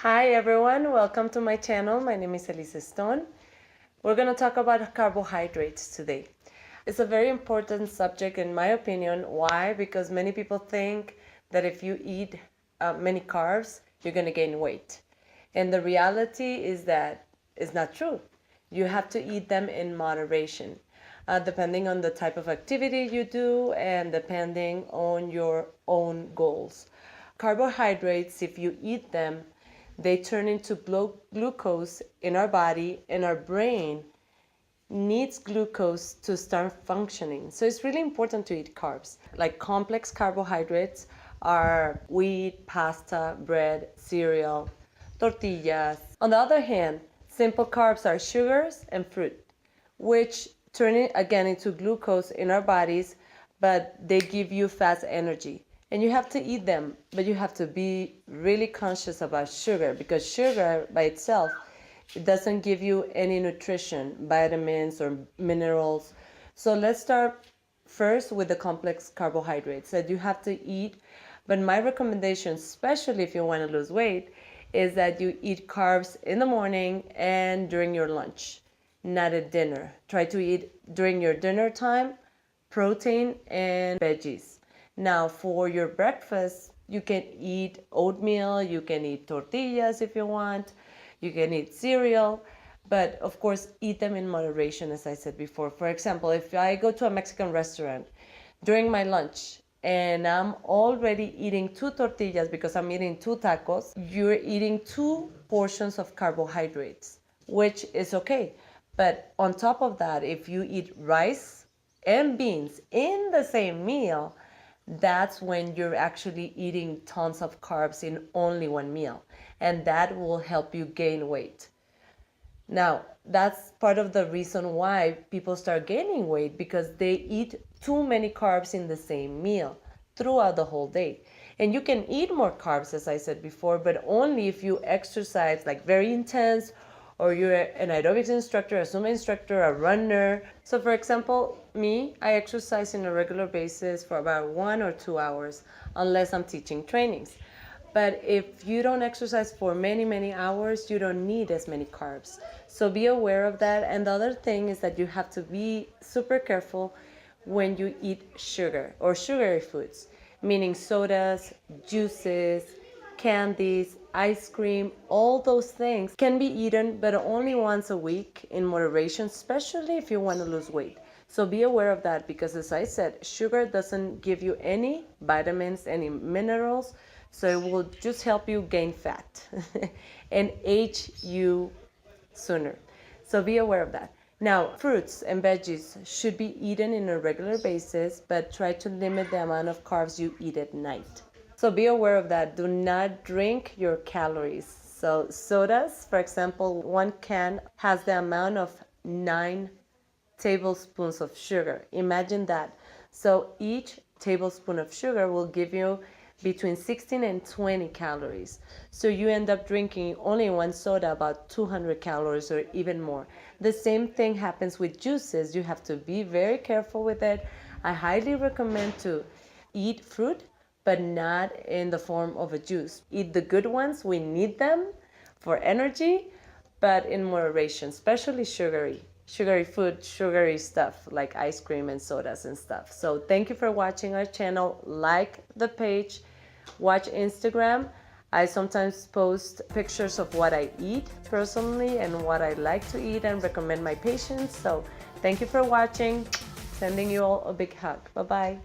Hi everyone, welcome to my channel. My name is Eliza Stone. We're going to talk about carbohydrates today. It's a very important subject in my opinion. Why? Because many people think that if you eat many carbs, you're going to gain weight. And the reality is that it's not true. You have to eat them in moderation, depending on the type of activity you do and depending on your own goals. Carbohydrates, if you eat them, they turn into glucose in our body, and our brain needs glucose to start functioning. So it's really important to eat carbs. Like complex carbohydrates are wheat, pasta, bread, cereal, tortillas. On the other hand, simple carbs are sugars and fruit, which turn it again into glucose in our bodies, but they give you fast energy. And you have to eat them, but you have to be really conscious about sugar, because sugar by itself, it doesn't give you any nutrition, vitamins or minerals. So let's start first with the complex carbohydrates that you have to eat. But my recommendation, especially if you want to lose weight, is that you eat carbs in the morning and during your lunch, not at dinner. Try to eat during your dinner time, protein and veggies. Now, for your breakfast, you can eat oatmeal, you can eat tortillas if you want, you can eat cereal, but of course, eat them in moderation, as I said before. For example, if I go to a Mexican restaurant during my lunch and I'm already eating 2 tortillas because I'm eating 2 tacos, you're eating 2 portions of carbohydrates, which is okay. But on top of that, if you eat rice and beans in the same meal, that's when you're actually eating tons of carbs in only one meal, and that will help you gain weight. Now, that's part of the reason why people start gaining weight, because they eat too many carbs in the same meal throughout the whole day. And you can eat more carbs, as I said before, but only if you exercise like very intense, or you're an aerobics instructor, a Zumba instructor, a runner. So for example, me, I exercise on a regular basis for about 1 or 2 hours, unless I'm teaching trainings. But if you don't exercise for many, many hours, you don't need as many carbs. So be aware of that. And the other thing is that you have to be super careful when you eat sugar or sugary foods, meaning sodas, juices, candies, ice cream. All those things can be eaten, but only once a week in moderation, especially if you want to lose weight. So be aware of that, because as I said, sugar doesn't give you any vitamins, any minerals, so it will just help you gain fat and age you sooner. So be aware of that. Now, fruits and veggies should be eaten in a regular basis, but try to limit the amount of carbs you eat at night. So be aware of that. Do not drink your calories. So sodas, for example, 1 can has the amount of 9 tablespoons of sugar. Imagine that. So each tablespoon of sugar will give you between 16 and 20 calories. So you end up drinking only one soda, about 200 calories or even more. The same thing happens with juices. You have to be very careful with it. I highly recommend to eat fruit, but not in the form of a juice. Eat the good ones. We need them for energy, but in moderation, especially sugary food, sugary stuff like ice cream and sodas and stuff. So thank you for watching our channel. Like the page, watch Instagram. I sometimes post pictures of what I eat personally and what I like to eat and recommend my patients. So thank you for watching. Sending you all a big hug. Bye-bye.